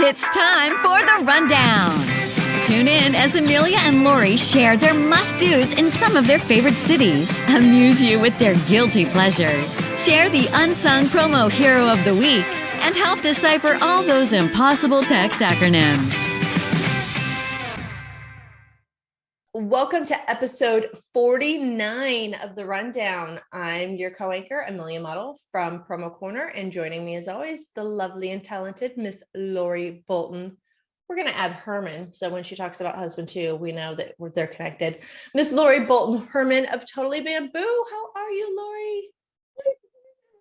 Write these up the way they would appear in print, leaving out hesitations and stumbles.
It's time for the rundown. Tune in as Amelia and Lori share their must-dos in some of their favorite cities, amuse you with their guilty pleasures, share the unsung promo hero of the week, and help decipher all those impossible text acronyms. Welcome to episode 49 of the Rundown. I'm your co-anchor, Amelia Madl from Promo Corner, and joining me as always, the lovely and talented Miss Lori Bolton. We're going to add Herman, so when she talks about husband too, we know that they're connected. Miss Lori Bolton-Herman of Totally Bamboo. How are you, Lori?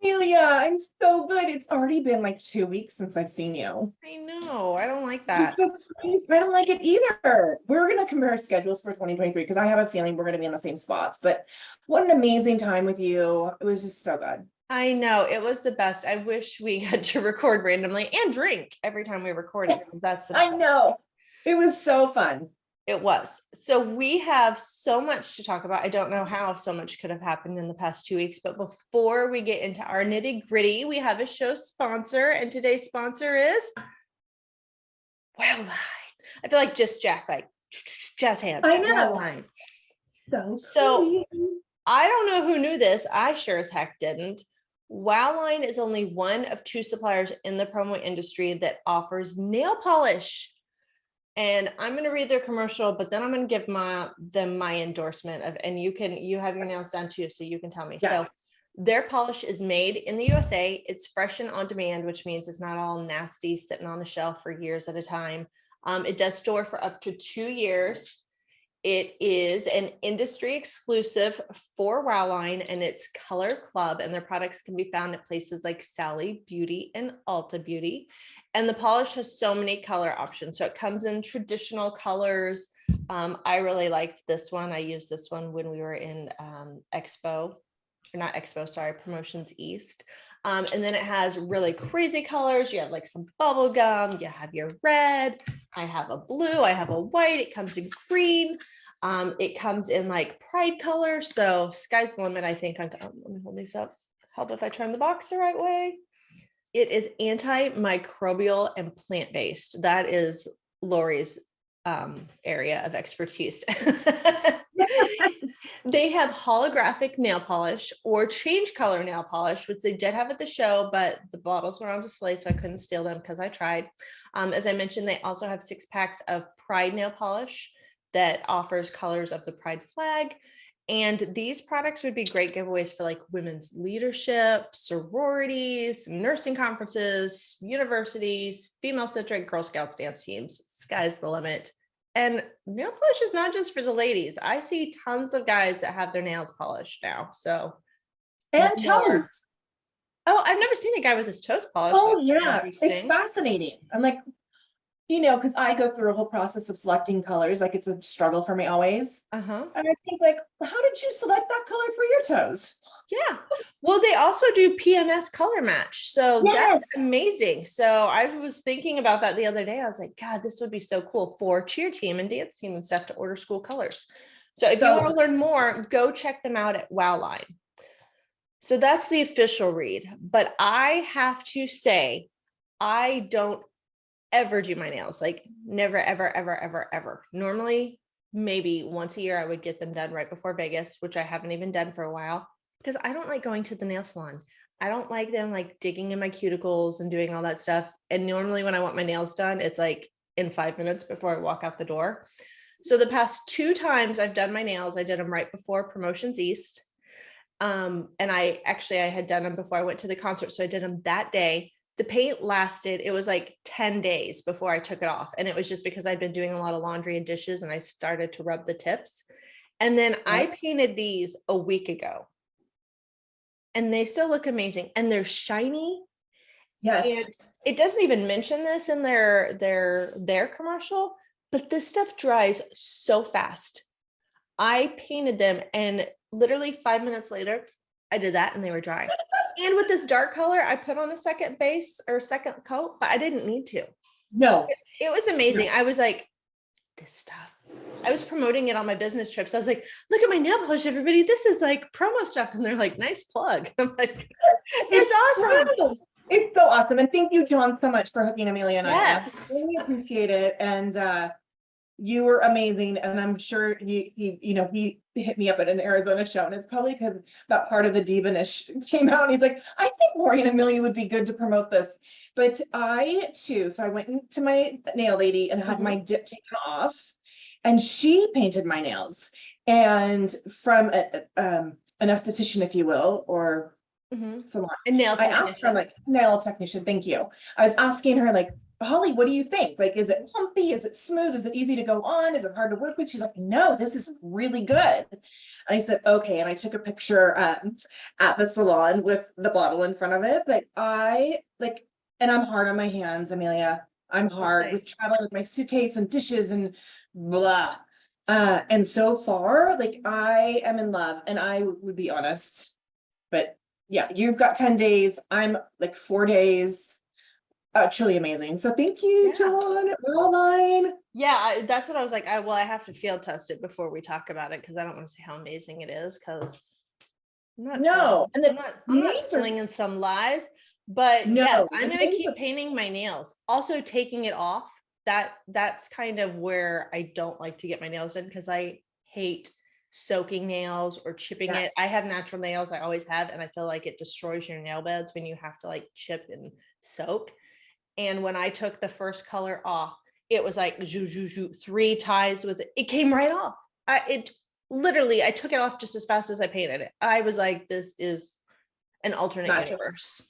Amelia, I'm so good. It's already been like 2 weeks since I've seen you. I know. I don't like that. I don't like it either. We're going to compare schedules for 2023 because I have a feeling we're going to be in the same spots. But what an amazing time with you. It was just so good. I know. It was the best. I wish we got to record randomly and drink every time we record it. That's the I know. It was so fun. It was. So we have so much to talk about. I don't know how so much could have happened in the past 2 weeks, but before we get into our nitty gritty, we have a show sponsor, and today's sponsor is WOWLine. I feel like just Jack, like jazz hands. I know. WOWLine. So I don't know who knew this. I sure as heck didn't. WOWLine is only one of two suppliers in the promo industry that offers nail polish. And I'm going to read their commercial, but then I'm going to give them my endorsement of, and you have your nails done too, so you can tell me. Yes. So their polish is made in the USA. It's fresh and on demand, which means it's not all nasty sitting on the shelf for years at a time. It does store for up to 2 years. It is an industry exclusive for WOWLine, and it's Color Club, and their products can be found at places like Sally Beauty and Ulta Beauty. And the polish has so many color options. So it comes in traditional colors. I really liked this one. I used this one when we were in Promotions East. And then it has really crazy colors. You have like some bubble gum, you have your red, I have a blue, I have a white, it comes in green. It comes in like pride color. So sky's the limit, I think. Let me hold these up. Help if I turn the box the right way. It is antimicrobial and plant-based. That is Lori's area of expertise. They have holographic nail polish or change color nail polish, which they did have at the show, but the bottles were on display, so I couldn't steal them because I tried. As I mentioned, they also have 6 packs of Pride nail polish that offers colors of the Pride flag. And these products would be great giveaways for like women's leadership, sororities, nursing conferences, universities, female-centric Girl Scouts dance teams. Sky's the limit. And nail polish is not just for the ladies. I see tons of guys that have their nails polished now. So, And toes. Oh, I've never seen a guy with his toes polished. Oh, yeah. It's fascinating. I'm like, because I go through a whole process of selecting colors. Like it's a struggle for me always. Uh-huh. And I think like, how did you select that color for your toes? Yeah. Well, they also do PMS color match. So Yes. That's amazing. So I was thinking about that the other day. I was like, God, this would be so cool for cheer team and dance team and stuff to order school colors. So if you want to learn more, go check them out at WOWLine. So that's the official read. But I have to say, I don't ever do my nails, like never, ever, ever, ever, ever. Normally, maybe once a year, I would get them done right before Vegas, which I haven't even done for a while because I don't like going to the nail salon. I don't like them like digging in my cuticles and doing all that stuff. And normally when I want my nails done, it's like in 5 minutes before I walk out the door. So the past 2 times I've done my nails, I did them right before Promotions East. And I had done them before I went to the concert. So I did them that day. The paint lasted, it was like 10 days before I took it off. And it was just because I'd been doing a lot of laundry and dishes and I started to rub the tips. And then I painted these a week ago and they still look amazing and they're shiny. Yes. And it doesn't even mention this in their commercial, but this stuff dries so fast. I painted them and literally 5 minutes later, I did that and they were dry. And with this dark color, I put on a second base or second coat, but I didn't need to. No. It was amazing. I was like, this stuff. I was promoting it on my business trips. I was like, look at my nail polish, everybody. This is like promo stuff. And they're like, nice plug. I'm like, it's awesome. It's so awesome. And thank you, John, so much for hooking Amelia and I up. Yes. Really appreciate it. And you were amazing. And I'm sure he hit me up at an Arizona show. And it's probably because that part of the Diva-ish came out. And he's like, I think Lori and Amelia would be good to promote this. But I too, so I went into my nail lady and had my dip taken off. And she painted my nails. And from an esthetician, if you will, or salon. A nail I asked her, like, nail technician, thank you. I was asking her, like, Holly, what do you think? Like, is it lumpy? Is it smooth? Is it easy to go on? Is it hard to work with? She's like, no, this is really good. And I said, okay. And I took a picture at the salon with the bottle in front of it. But and I'm hard on my hands, Amelia. I'm hard with traveling with my suitcase and dishes and blah. And so far, like, I am in love, and I would be honest, but yeah, you've got 10 days. I'm like 4 days. Truly amazing. So thank you, John. WOWLine. Yeah, that's what I was like. I have to field test it before we talk about it, because I don't want to say how amazing it is, because I'm not slinging some lies. But yes, I'm gonna keep painting my nails. Also taking it off. That's kind of where I don't like to get my nails done, because I hate soaking nails or chipping it. I have natural nails, I always have, and I feel like it destroys your nail beds when you have to like chip and soak. And when I took the first color off, it was like 3 ties with it. It came right off. I took it off just as fast as I painted it. I was like, this is an alternate universe.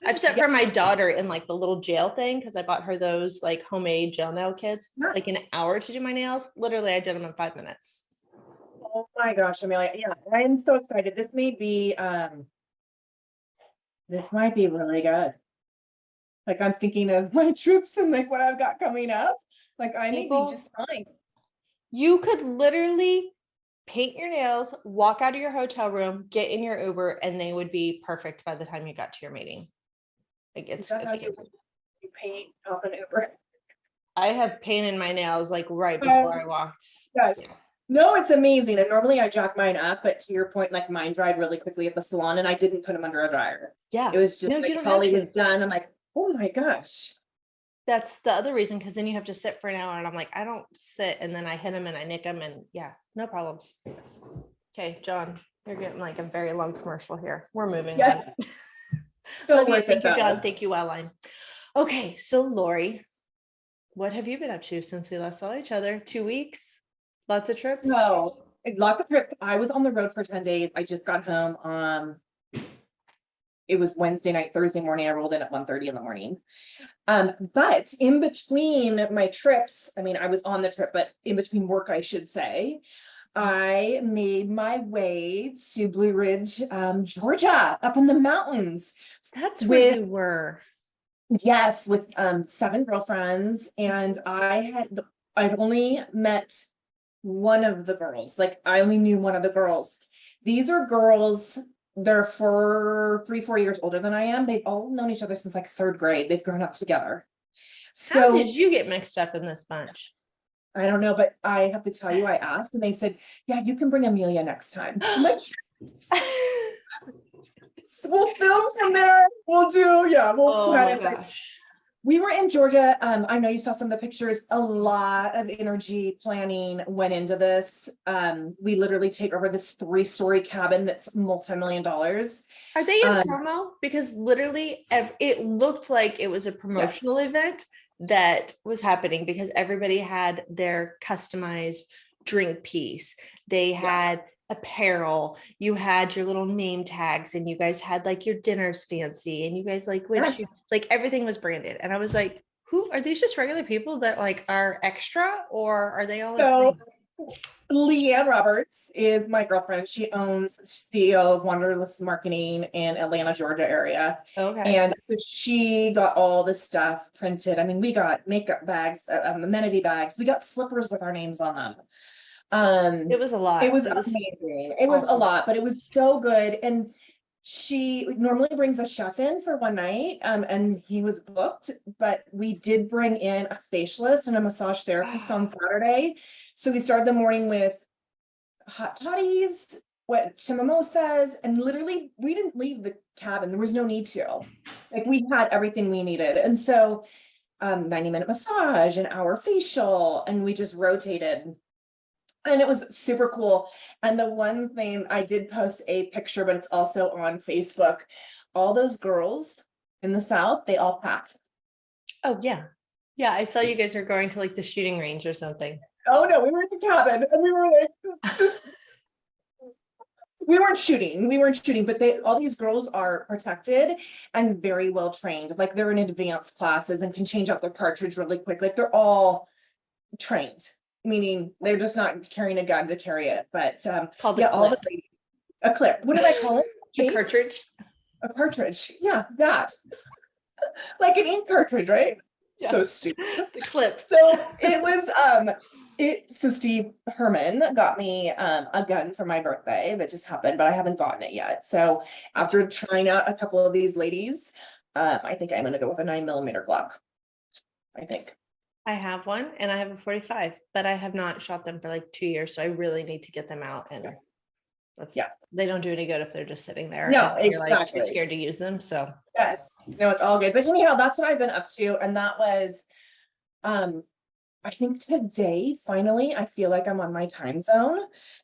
I've set for my daughter in like the little gel thing, because I bought her those like homemade gel nail kits, like an hour to do my nails. Literally, I did them in 5 minutes. Oh my gosh, Amelia. Yeah, I am so excited. This might be really good. Like, I'm thinking of my trips and like what I've got coming up. Like, I may be just fine. You could literally paint your nails, walk out of your hotel room, get in your Uber, and they would be perfect by the time you got to your meeting. Like, it's how you paint off an Uber. I have painted my nails like right before I walked. Yeah. No, it's amazing. And normally I jack mine up, but to your point, like, mine dried really quickly at the salon, and I didn't put them under a dryer. Yeah. It was just like Holly was done. I'm like, oh my gosh. That's the other reason, because then you have to sit for an hour, and I'm like, I don't sit, and then I hit them and I nick them, and yeah, no problems. Okay, John, you're getting like a very long commercial here. We're moving on. Thank you, John. Thank you, WOWLine. Okay, so Lori, what have you been up to since we last saw each other? 2 weeks? Lots of trips? No, lots of trips. I was on the road for 10 days. I just got home. It was Wednesday night, Thursday morning. I rolled in at 1:30 in the morning. But in between my trips, I mean, I was on the trip, but in between work, I should say, I made my way to Blue Ridge, Georgia, up in the mountains. That's where you were. Yes, with 7 girlfriends, and I'd only met one of the girls. Like, I only knew one of the girls. These are girls, they're 3-4 years older than I am. They've all known each other since like 3rd grade. They've grown up together. So how did you get mixed up in this bunch? I don't know, but I have to tell you, I asked, and they said, yeah, you can bring Amelia next time. I'm like, we'll film from there. We'll we were in Georgia. I know you saw some of the pictures. A lot of energy planning went into this. We literally take over this 3-story cabin that's multi-million dollars. Are they in promo? Because literally it looked like it was a promotional event that was happening, because everybody had their customized drink piece. They had apparel, you had your little name tags, and you guys had like your dinners fancy, and you guys like like everything was branded. And I was like, who are these? Just regular people that like are extra, or are they all? So Leanne Roberts is my girlfriend. She owns CEO of Wanderlust Marketing in Atlanta, Georgia area. Okay. And so she got all this stuff printed. I mean, we got makeup bags, amenity bags. We got slippers with our names on them. It was a lot. It was amazing. It was a lot, but it was so good. And she normally brings a chef in for one night, and he was booked, but we did bring in a facialist and a massage therapist on Saturday. So we started the morning with hot toddies, went to mimosas, and literally we didn't leave the cabin. There was no need to. Like we had everything we needed. And so 90-minute massage, an hour facial, and we just rotated. And it was super cool. And the one thing I did post a picture, but it's also on Facebook. All those girls in the South, they all packed. Oh yeah. Yeah. I saw you guys are going to like the shooting range or something. Oh no, we were at the cabin and we were like, we weren't shooting, but all these girls are protected and very well trained. Like they're in advanced classes and can change out their cartridge really quick. Like they're all trained, meaning they're just not carrying a gun to carry it. But Called yeah, a all the clip. a clip. What did I call it? A Case? cartridge. A cartridge. Yeah, that. Like an ink cartridge, right? Yeah. So stupid. The clip. So it was so Steve Herman got me a gun for my birthday that just happened, but I haven't gotten it yet. So after trying out a couple of these ladies, I think I'm gonna go with a 9mm Glock. I think. I have one and I have a 45, but I have not shot them for like 2 years. So I really need to get them out, and they don't do any good if they're just sitting there. No, and you're like exactly. too scared to use them. So Yes, no, it's all good. But anyhow, that's what I've been up to. And that was I think today, finally, I feel like I'm on my time zone,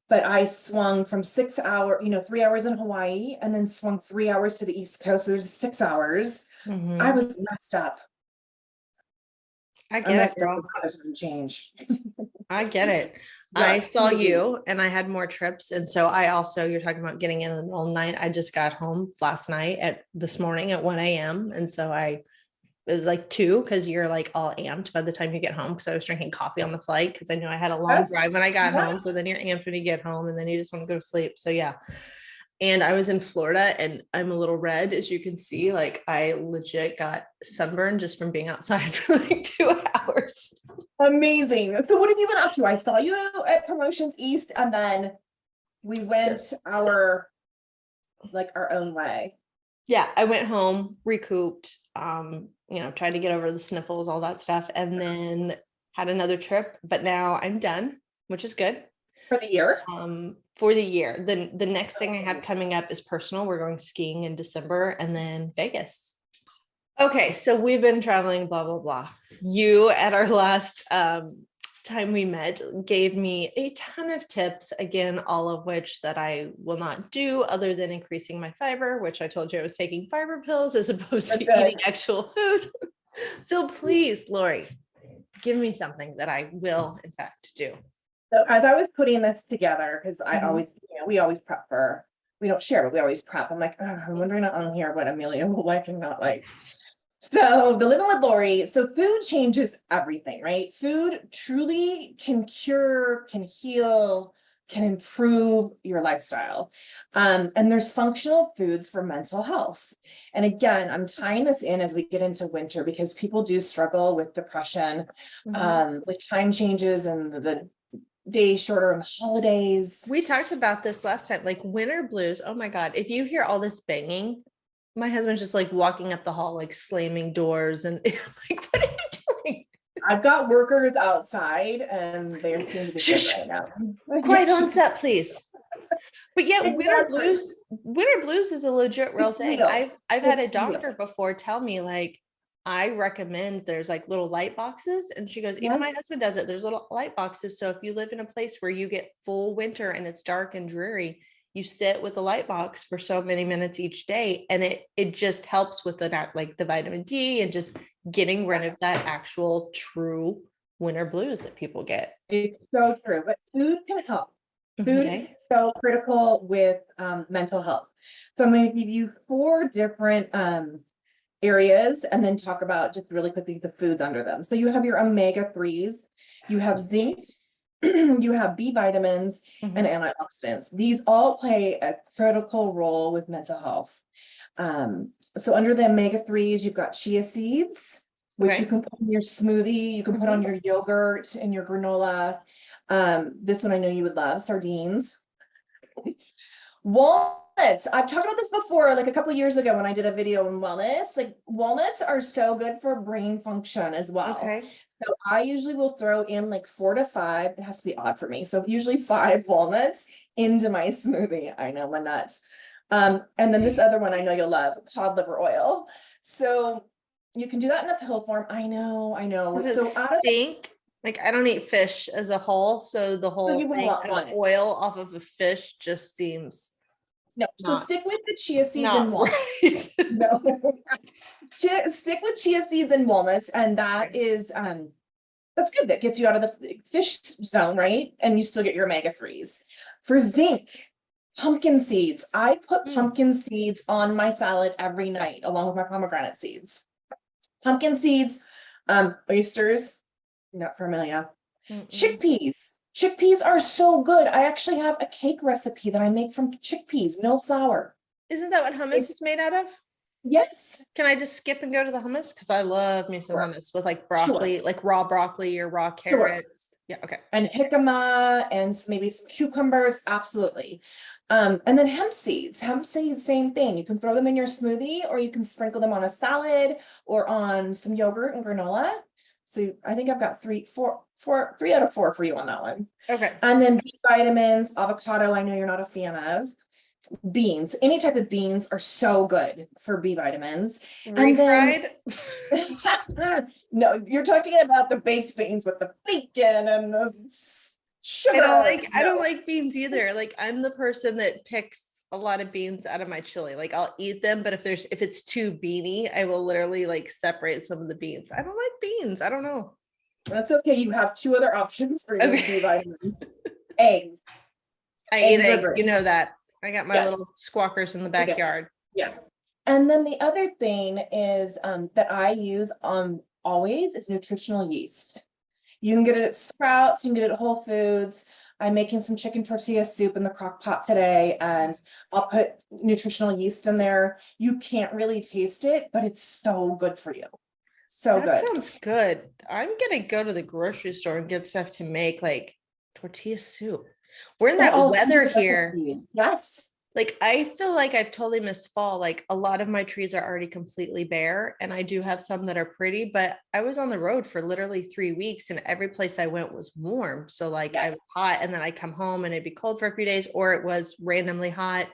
but I swung from 6 hour, 3 hours in Hawaii, and then swung 3 hours to the East Coast. So there's 6 hours. I was messed up. I get it, girl. Change. I get it. Yeah, I saw you and I had more trips. And so I also, you're talking about getting in the middle of the night. I just got home this morning at 1 a.m. And so it was like 2, because you're like all amped by the time you get home, because I was drinking coffee on the flight because I knew I had a long drive when I got home. So then you're amped when you get home, and then you just want to go to sleep. So yeah. And I was in Florida and I'm a little red, as you can see. Like I legit got sunburned just from being outside for like 2 hours. Amazing. So what have you been up to? I saw you at Promotions East, and then we went our own way. Yeah, I went home, recouped, tried to get over the sniffles, all that stuff, and then had another trip. But now I'm done, which is good. For the year? For the year. The next thing I have coming up is personal. We're going skiing in December, and then Vegas. Okay, so we've been traveling, blah, blah, blah. You, at our last time we met, gave me a ton of tips, again, all of which that I will not do other than increasing my fiber, which I told you I was taking fiber pills as opposed to eating actual food. So please, Lori, give me something that I will, in fact, do. So as I was putting this together, because I always, we always prep we don't share, but we always prep. I'm like, I'm wondering on here what Amelia will like and not like. So the Living with Lori, so food changes everything, right? Food truly can cure, can heal, can improve your lifestyle. And there's functional foods for mental health. And again, I'm tying this in as we get into winter, because people do struggle with depression, with time changes and the days shorter and holidays. We talked about this last time, like winter blues. Oh my God. If you hear all this banging, my husband's just like walking up the hall, like slamming doors, and like, what are you doing? I've got workers outside and they seem to be good right now. Quiet on set, please. But yeah, winter blues is a legit real thing. I've had a doctor before tell me, like, I recommend there's like little light boxes, and she goes, even my husband does it. There's little light boxes. So if you live in a place where you get full winter and it's dark and dreary, you sit with a light box for so many minutes each day, and it just helps with the vitamin D and just getting rid of that actual true winter blues that people get. It's so true, but food can help. Food is so critical with mental health. So I'm going to give you 4 different areas, and then talk about just really quickly the foods under them. So you have your omega-3s, you have zinc, you have B vitamins and antioxidants. These all play a critical role with mental health. So under the omega-3s, you've got chia seeds, which you can put in your smoothie, you can put on your yogurt and your granola. This one I know you would love, sardines. Walnuts I've talked about this before, like a couple years ago when I did a video on wellness. Like walnuts are so good for brain function as well. Okay. So I usually will throw in like 4 to 5. It has to be odd for me. So usually 5 walnuts into my smoothie. I know, my nuts. And then this other one I know you'll love, cod liver oil. So you can do that in a pill form. I know. Does it So out of stink? Like I don't eat fish as a whole, so the whole you wouldn't thing want of one. oil off of a fish just seems No, so not stick with the chia seeds not and walnuts. right. No. Stick with chia seeds and walnuts, and that is that's good. That gets you out of the fish zone, right? And you still get your omega-3s. For zinc, pumpkin seeds. I put pumpkin seeds on my salad every night, along with my pomegranate seeds. Pumpkin seeds, oysters, not familiar. Chickpeas. Chickpeas are so good. I actually have a cake recipe that I make from chickpeas, no flour. Isn't that what hummus is made out of? Yes. Can I just skip and go to the hummus? Because I love me some hummus with like broccoli, like raw broccoli or raw carrots. Yeah, okay. And jicama and maybe some cucumbers, absolutely. And then hemp seeds, same thing. You can throw them in your smoothie, or you can sprinkle them on a salad or on some yogurt and granola. So I think I've got 3 out of 4 for you on that one. Okay. And then B vitamins, avocado, I know you're not a fan of. Beans, any type of beans are so good for B vitamins. Refried? No, you're talking about the baked beans with the bacon and the sugar. I don't like beans either. Like I'm the person that picks a lot of beans out of my chili. Like I'll eat them, but if it's too beany, I will literally like separate some of the beans. I don't like beans. I don't know. That's okay. You have 2 other options for your B vitamins. Eggs. I eat eggs. You know that. I got my little squawkers in the backyard. Okay. Yeah. And then the other thing is that I use always is nutritional yeast. You can get it at Sprouts, you can get it at Whole Foods. I'm making some chicken tortilla soup in the crock pot today, and I'll put nutritional yeast in there. You can't really taste it, but it's so good for you. So that sounds good. I'm gonna go to the grocery store and get stuff to make like tortilla soup. We're in that weather here. Yes. Like I feel like I've totally missed fall. Like a lot of my trees are already completely bare, and I do have some that are pretty, but I was on the road for literally 3 weeks and every place I went was warm. So like I was hot, and then I come home and it'd be cold for a few days, or it was randomly hot.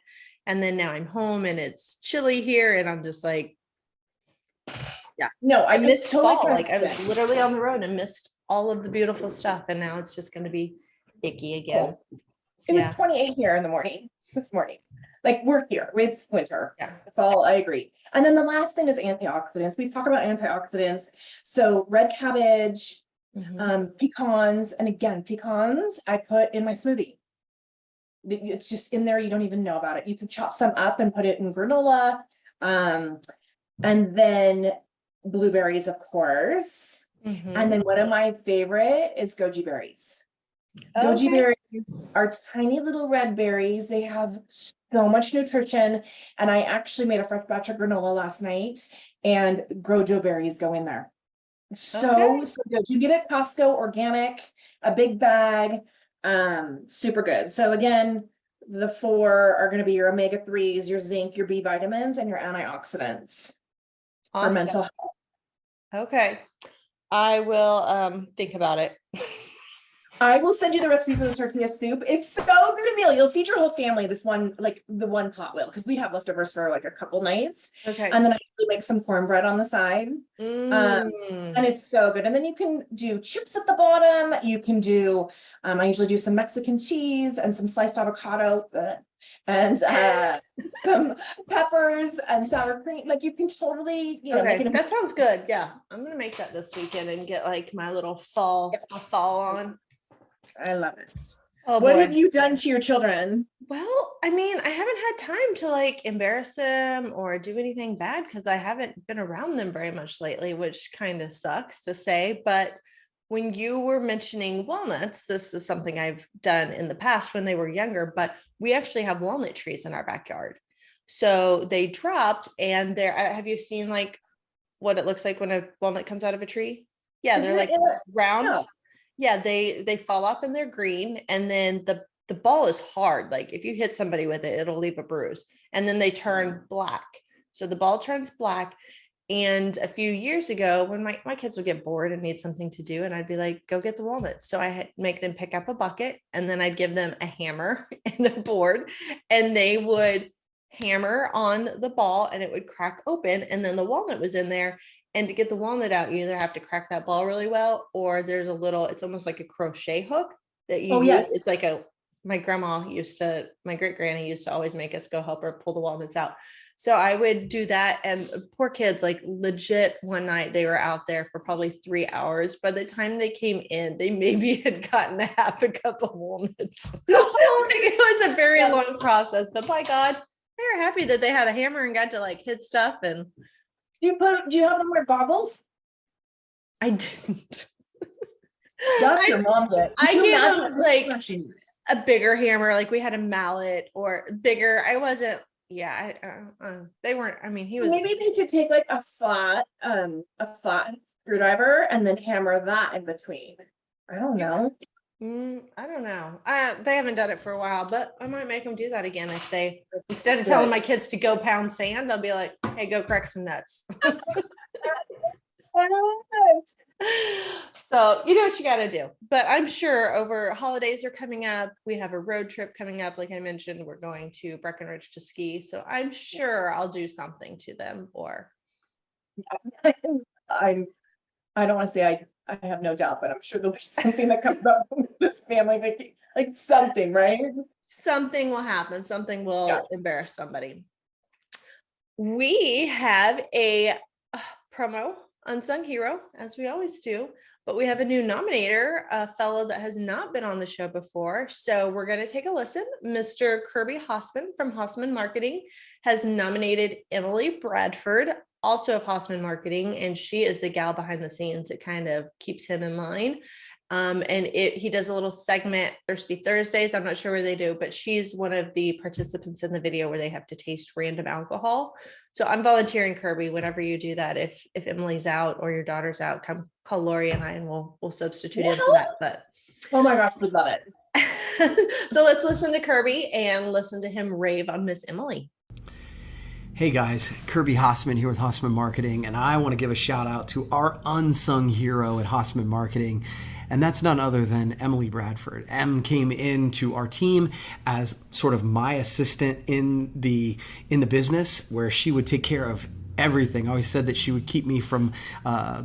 And then now I'm home and it's chilly here, and I'm just like, yeah, no, I missed fall. Like I was literally on the road and missed all of the beautiful stuff. And now it's just going to be icky again. Cool. It was 28 here in the morning, this morning. Like we're here, it's winter. Yeah, that's all, I agree. And then the last thing is antioxidants. We talk about antioxidants. So red cabbage, pecans, and again, pecans I put in my smoothie. It's just in there, you don't even know about it. You can chop some up and put it in granola. And then blueberries, of course. And then one of my favorite is goji berries. Goji berries are tiny little red berries. They have so much nutrition. And I actually made a fresh batch of granola last night, and goji berries go in there. So good. You get it at Costco, organic, a big bag, super good. So again, the 4 are going to be your omega-3s, your zinc, your B vitamins, and your antioxidants for mental health. Okay. I will think about it. I will send you the recipe for the tortilla soup. It's so good, Amelia. You'll feed your whole family this one, like the one pot will, because we have leftovers for like a couple nights. Okay. And then I usually make some cornbread on the side. And it's so good. And then you can do chips at the bottom. You can do, I usually do some Mexican cheese and some sliced avocado and some peppers and sour cream. Like you can totally, make it. That sounds good. Yeah. I'm going to make that this weekend and get like my little fall on. I love it. Oh, what have you done to your children? Well, I mean, I haven't had time to like embarrass them or do anything bad because I haven't been around them very much lately, which kind of sucks to say. But when you were mentioning walnuts, this is something I've done in the past when they were younger, but we actually have walnut trees in our backyard. So they dropped, and have you seen like what it looks like when a walnut comes out of a tree? Yeah, they're like round. Yeah, they fall off and they're green, and then the the ball is hard. Like if you hit somebody with it, it'll leave a bruise, and then they turn black. So the ball turns black. And a few years ago, when my kids would get bored and need something to do, and I'd be like, go get the walnuts. So I had make them pick up a bucket, and then I'd give them a hammer and a board, and they would hammer on the ball and it would crack open. And then the walnut was in there. And to get the walnut out, you either have to crack that ball really well, or there's a little, it's almost like a crochet hook that you use. Yes. It's like my great granny used to always make us go help her pull the walnuts out. So I would do that. And poor kids, like legit one night they were out there for probably 3 hours. By the time they came in, they maybe had gotten half a cup of walnuts. It was a very long process, but by God, they were happy that they had a hammer and got to like hit stuff. And Do you have them wear goggles? I didn't. That's your mom did. I Could you gave imagine them this like expression? a bigger hammer, like we had a mallet or bigger. I wasn't, they weren't, I mean, he was. Maybe they could take like a flat screwdriver and then hammer that in between. I don't know. I don't know. They haven't done it for a while, but I might make them do that again if they, instead of telling my kids to go pound sand, I'll be like, hey, go crack some nuts. So you know what you got to do. But I'm sure over holidays are coming up. We have a road trip coming up. Like I mentioned, we're going to Breckenridge to ski. So I'm sure I'll do something to them. Or I don't want to say I have no doubt, but I'm sure there'll be something that comes up with this family vacation, like something, right? Something will happen. Something will embarrass somebody. We have a promo, Unsung Hero, as we always do, but we have a new nominator, a fellow that has not been on the show before. So we're going to take a listen. Mr. Kirby Hossman from Hossman Marketing has nominated Emily Bradford, also of Hossman Marketing, and she is the gal behind the scenes. It kind of keeps him in line. And he does a little segment, Thirsty Thursdays. I'm not sure where they do, but she's one of the participants in the video where they have to taste random alcohol. So I'm volunteering, Kirby, whenever you do that. If Emily's out or your daughter's out, come call Lori and I, and we'll substitute in for that. But oh my gosh, we love it. So let's listen to Kirby and listen to him rave on Miss Emily. Hey guys, Kirby Hossman here with Hossman Marketing, and I want to give a shout out to our unsung hero at Hossman Marketing, and that's none other than Emily Bradford. Em came into our team as sort of my assistant in the business, where she would take care of everything. I always said that she would keep me from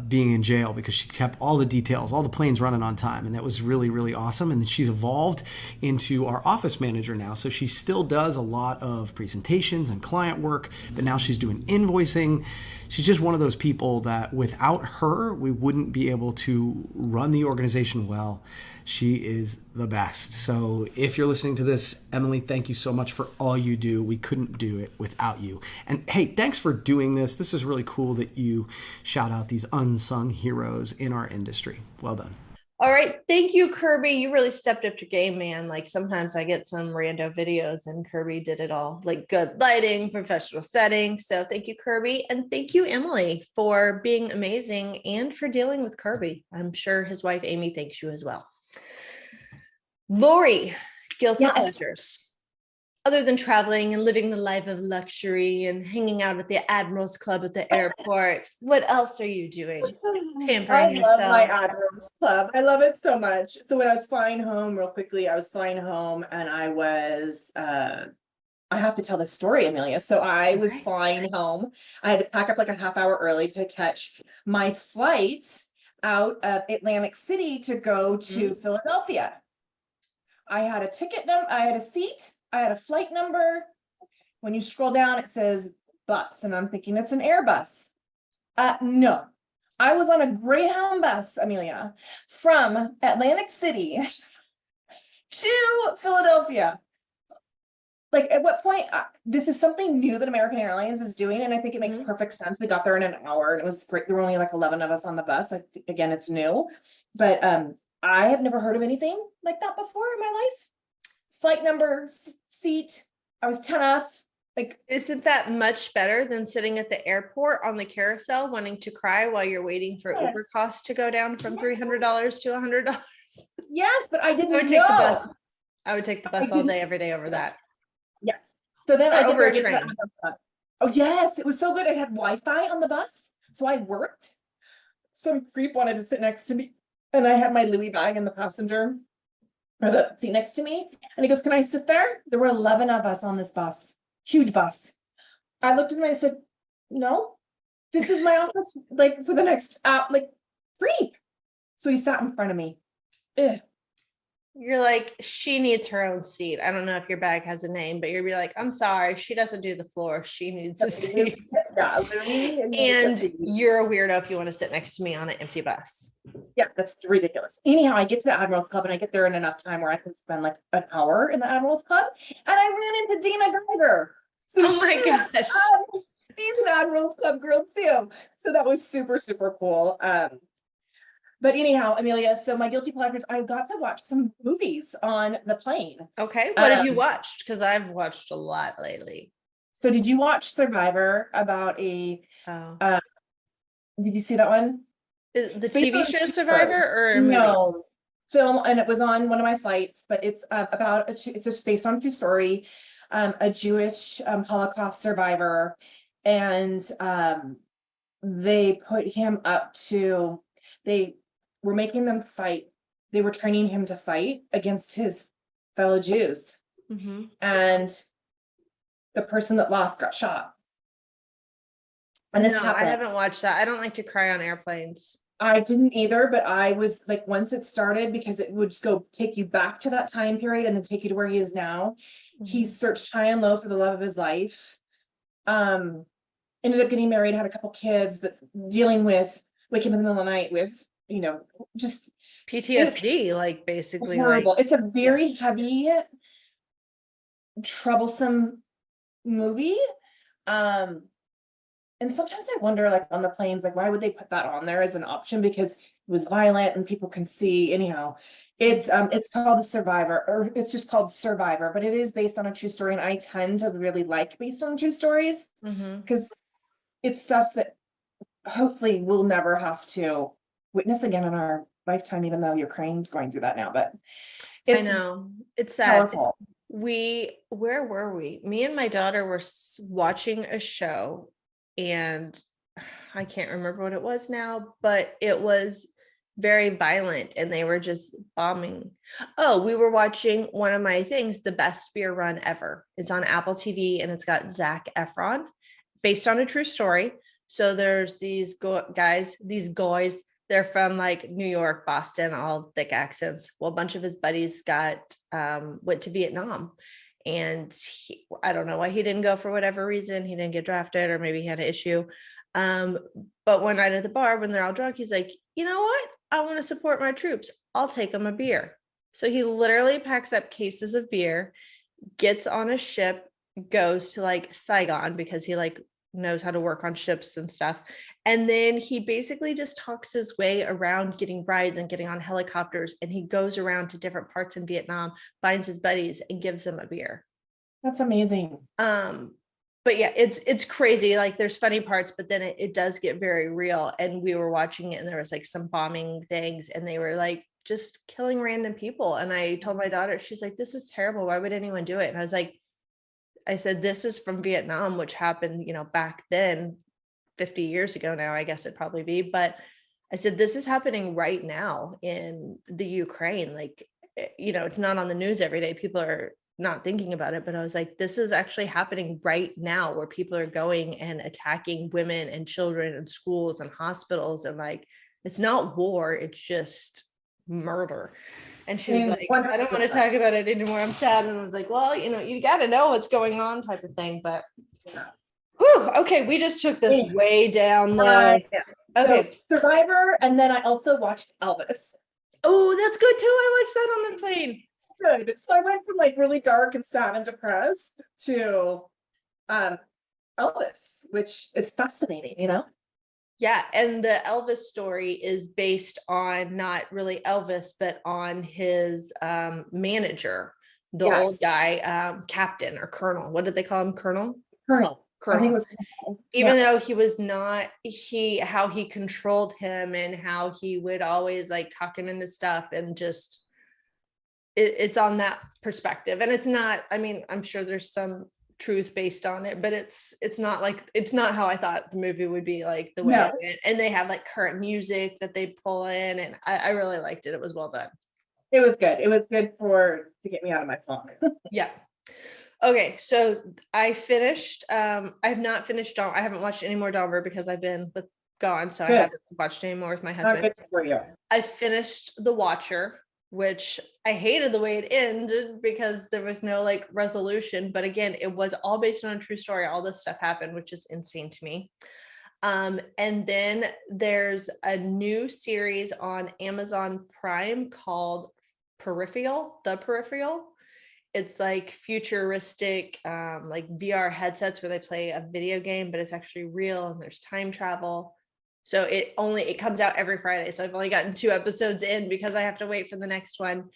being in jail because she kept all the details, all the planes running on time. And that was really, really awesome. And she's evolved into our office manager now. So she still does a lot of presentations and client work, but now she's doing invoicing. She's just one of those people that without her, we wouldn't be able to run the organization well. She is the best. So if you're listening to this, Emily, thank you so much for all you do. We couldn't do it without you. And hey, thanks for doing this. This is really cool that you shout out these unsung heroes in our industry. Well done. All right. Thank you, Kirby. You really stepped up your game, man. Like sometimes I get some rando videos and Kirby did it all, like good lighting, professional setting. So thank you, Kirby. And thank you, Emily, for being amazing and for dealing with Kirby. I'm sure his wife, Amy, thanks you as well. Lori, guilty pleasures. Other than traveling and living the life of luxury and hanging out at the Admiral's Club at the airport, what else are you doing? Pampering yourself. I love my Admiral's Club. I love it so much. So when I was flying home, real quickly, and I was, I have to tell this story, Amelia. So I was flying home. I had to pack up like a half hour early to catch my flight out of Atlantic City to go to Philadelphia. I had a ticket number, I had a seat, I had a flight number. When you scroll down, it says bus, and I'm thinking it's an Airbus. No, I was on a Greyhound bus, Amelia, from Atlantic City to Philadelphia. Like at what point, this is something new that American Airlines is doing, and I think it makes perfect sense. We got there in an hour, and it was great. There were only like 11 of us on the bus. Again, it's new, but I have never heard of anything like that before in my life. Flight number, seat, I was 10F. Like, isn't that much better than sitting at the airport on the carousel wanting to cry while you're waiting for Uber costs to go down from $300 to $100? Yes, but I didn't I would take the bus. I would take the bus all day, every day over that. Yes. So then Or I get over there, a I get to the train. Admiral Club. Oh yes, it was so good. I had Wi-Fi on the bus, so I worked. Some creep wanted to sit next to me, and I had my Louis bag in the passenger or the seat next to me, and he goes, "Can I sit there?" There were 11 of us on this bus, huge bus. I looked at him and I said, "No, this is my office, like for the next like creep." So he sat in front of me. Ugh. You're like, she needs her own seat. I don't know if your bag has a name, but you'll be like, I'm sorry, she doesn't do the floor. She needs a seat. Yeah, Louis And you're a weirdo if you want to sit next to me on an empty bus. yeah, that's ridiculous. Anyhow, I get to the Admirals Club and I get there in enough time where I can spend like an hour in the Admirals Club, and I ran into Dina Geiger. So Oh my gosh. She's an Admirals Club girl too. So that was super, super cool. But anyhow, Amelia, so my guilty pleasures, I got to watch some movies on the plane. Okay. What have you watched? Because I've watched a lot lately. So did you watch Survivor about a, did you see that one? The TV show Survivor or a movie? No, film, and it was on one of my flights, but it's about, it's just based on a true story, a Jewish Holocaust survivor, and they put him up to, they were making them fight. They were training him to fight against his fellow Jews. Mm-hmm. And the person that lost got shot. And this happened. I haven't watched that. I don't like to cry on airplanes. I didn't either, but I was like, once it started, because it would just go take you back to that time period and then take you to where he is now. Mm-hmm. He searched high and low for the love of his life. Ended up getting married, had a couple kids, but dealing with waking up in the middle of the night with, you know, just PTSD, like basically horrible. It's a very heavy, troublesome movie. And sometimes I wonder, like on the planes, like why would they put that on there as an option? Because it was violent and people can see. Anyhow, it's called The Survivor, or it's just called Survivor, but it is based on a true story, and I tend to really like based on true stories because it's stuff that hopefully we'll never have to witness again in our lifetime, even though Ukraine's going through that now. But I know it's sad. Powerful. Where were we? Me and my daughter were watching a show, and I can't remember what it was now, but it was very violent and they were just bombing. Oh, we were watching one of my things, The Best Beer Run Ever. It's on Apple TV and it's got Zac Efron, based on a true story. So there's these guys, they're from like New York, Boston, all thick accents. Well, a bunch of his buddies went to Vietnam, and I don't know why he didn't go for whatever reason. He didn't get drafted, or maybe he had an issue. But one night at the bar, when they're all drunk, he's like, you know what? I want to support my troops. I'll take them a beer. So he literally packs up cases of beer, gets on a ship, goes to like Saigon, because he like knows how to work on ships and stuff. And then he basically just talks his way around getting rides and getting on helicopters. And he goes around to different parts in Vietnam, finds his buddies and gives them a beer. That's amazing. But yeah, it's crazy. Like there's funny parts, but then it does get very real. And we were watching it and there was like some bombing things and they were like just killing random people. And I told my daughter, she's like, this is terrible. Why would anyone do it? And I said, this is from Vietnam, which happened, back then, 50 years ago now, I guess it'd probably be. But I said, this is happening right now in the Ukraine. Like, it's not on the news every day. People are not thinking about it. But I was like, this is actually happening right now, where people are going and attacking women and children in schools and hospitals. And like, it's not war, it's just murder. And she was like, 100%. I don't want to talk about it anymore. I'm sad. And I was like, well, you got to know what's going on, type of thing. But whew, okay, we just took this way down low. Okay. So, Survivor. And then I also watched Elvis. Oh, that's good too. I watched that on the plane. Good. So I went from like really dark and sad and depressed to Elvis, which is fascinating, Yeah, and the Elvis story is based on not really Elvis, but on his manager, the old guy, captain or colonel. What did they call him? Colonel. I think it was, even though he was not, how he controlled him and how he would always like talk him into stuff and just it's on that perspective, and it's not, I mean, I'm sure there's some truth based on it, but it's not like, it's not how I thought the movie would be, like the way it went. And they have like current music that they pull in, and I really liked it. It was well done. It was good. It was good to get me out of my funk. Yeah. Okay, so I finished. I've not finished Dahmer. I haven't watched any more Dahmer because I've been gone, so good. I haven't watched any more with my husband. Not good for you. I finished The Watcher, which I hated the way it ended because there was no like resolution. But again, it was all based on a true story. All this stuff happened, which is insane to me. And then there's a new series on Amazon Prime called Peripheral, The Peripheral. It's like futuristic, like VR headsets where they play a video game, but it's actually real and there's time travel. So it comes out every Friday. So I've only gotten 2 episodes in because I have to wait for the next one.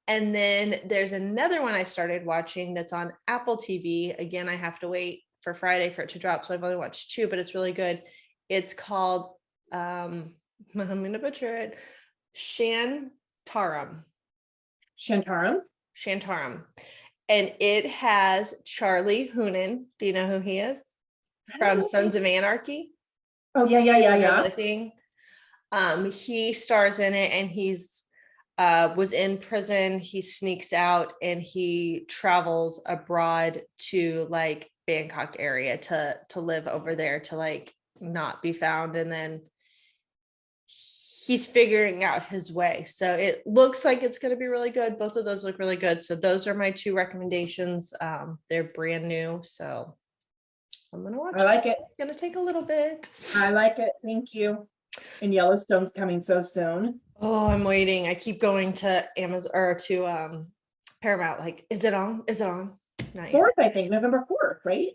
And then there's another one I started watching that's on Apple TV. Again, I have to wait for Friday for it to drop. So I've only watched 2, but it's really good. It's called, I'm going to butcher it, Shantaram. And it has Charlie Hunnam. Do you know who he is? From Sons of Anarchy. Oh, yeah. He stars in it, and he's was in prison. He sneaks out and he travels abroad to like Bangkok area to live over there, to like not be found, and then he's figuring out his way. So it looks like it's going to be really good. Both of those look really good. So those are my 2 recommendations. They're brand new, so I'm going to watch it. I like it. It's going to take a little bit. I like it. Thank you. And Yellowstone's coming so soon. Oh, I'm waiting. I keep going to Amazon or to Paramount. Like, is it on? Not yet. 4th, I think, November 4th, right?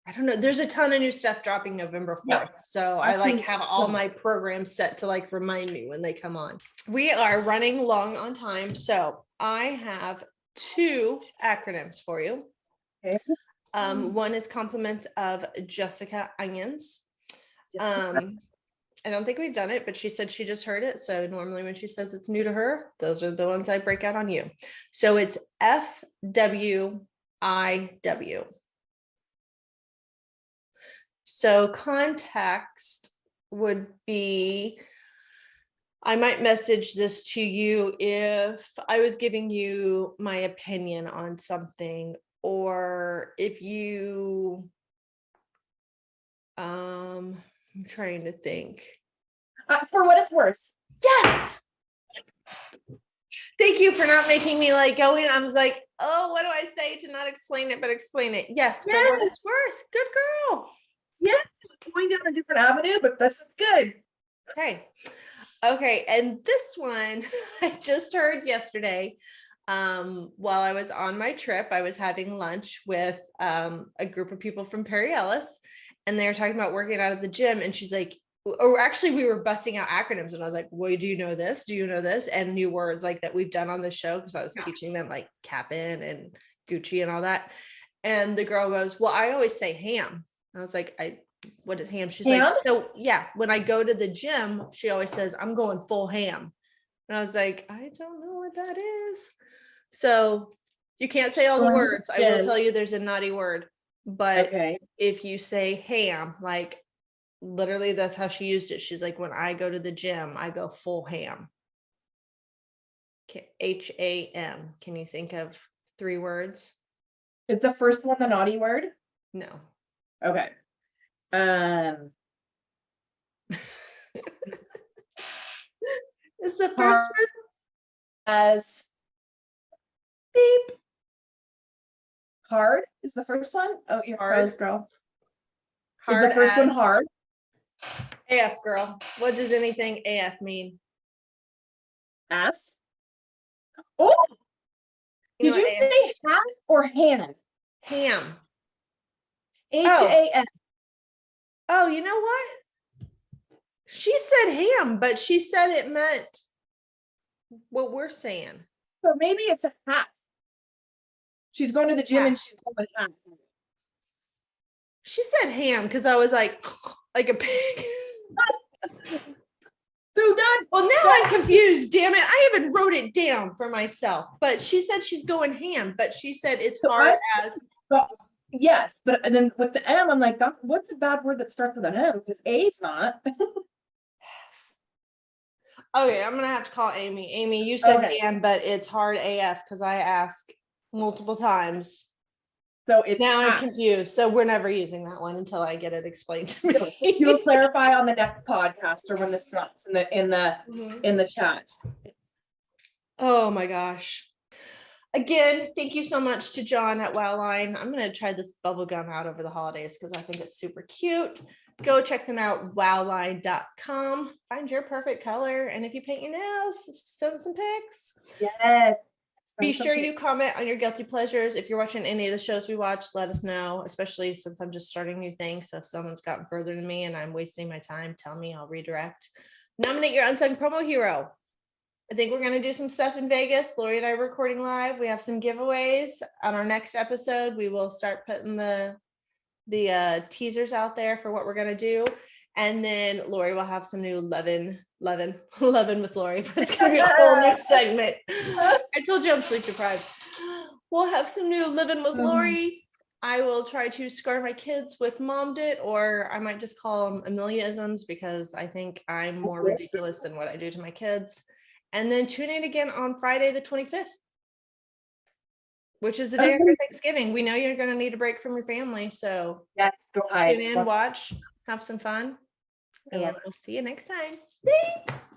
I don't know. There's a ton of new stuff dropping November 4th. Yeah. So I like have all my programs set to like remind me when they come on. We are running long on time. So I have 2 acronyms for you. Okay. One is compliments of Jessica Onions. I don't think we've done it, but she said she just heard it. So normally when she says it's new to her, those are the ones I break out on you. So it's FWIW. So context would be, I might message this to you if I was giving you my opinion on something, or if you, I'm trying to think. For what it's worth. Yes. Thank you for not making me like go in. I was like, oh, what do I say to not explain it, but explain it? Yes, for what it's worth. Good girl. Yes, going down a different avenue, but this is good. Okay. And this one I just heard yesterday. While I was on my trip, I was having lunch with a group of people from Perry Ellis, and they were talking about working out at the gym. And she's like, or actually we were busting out acronyms, and I was like, well, do you know this? Do you know this? And new words like that we've done on the show, because I was teaching them like Cap'n and Gucci and all that. And the girl goes, well, I always say ham. I was like, what is ham? She's like, so yeah, when I go to the gym, she always says, I'm going full ham. And I was like, I don't know what that is. So you can't say all the words. I will tell you there's a naughty word, but if you say ham, like literally that's how she used it. She's like, when I go to the gym, I go full ham. HAM. Can you think of 3 words? Is the first one the naughty word? No. Okay. It's the first word. As beep. Hard is the first one. Oh, you're froze, girl. Hard is the first one hard? AF, girl. What does anything AF mean? Ass. Oh, did you say half or hand? Ham. HAM. Oh, you know what? She said ham, but she said it meant what we're saying. So maybe it's a half. She's going to the gym and she's going half. She said ham because I was like a pig. So done. Well, now I'm confused. Damn it. I even wrote it down for myself, but she said she's going ham, but she said it's hard as. Yes, but and then with the M, I'm like, what's a bad word that starts with an M? Because A's not. Okay, I'm gonna have to call Amy. Amy, you said Okay. ham, but it's hard AF because I asked multiple times. So it's Now I'm half. confused. So we're never using that one until I get it explained to me. You will clarify on the next podcast or when this drops in Mhm. the chat. Oh my gosh. Again, thank you so much to John at WOWLine. I'm going to try this bubble gum out over the holidays because I think it's super cute. Go check them out, wowline.com. Find your perfect color. And if you paint your nails, send some pics. Yes. Be sure you comment on your guilty pleasures. If you're watching any of the shows we watch, let us know, especially since I'm just starting new things. So if someone's gotten further than me and I'm wasting my time, tell me, I'll redirect. Nominate your unsung promo hero. I think we're going to do some stuff in Vegas. Lori and I are recording live. We have some giveaways. On our next episode, we will start putting the teasers out there for what we're going to do. And then Lori will have some new lovin' with Lori. It's going to be a whole new segment. I told you I'm sleep deprived. We'll have some new living with Lori. I will try to scar my kids with mommed it, or I might just call them Amelia-isms because I think I'm more ridiculous than what I do to my kids. And then tune in again on Friday, the 25th, which is the day after Thanksgiving. We know you're going to need a break from your family. So yes, go hide. Tune in, watch, have some fun, and we'll see you next time. Thanks.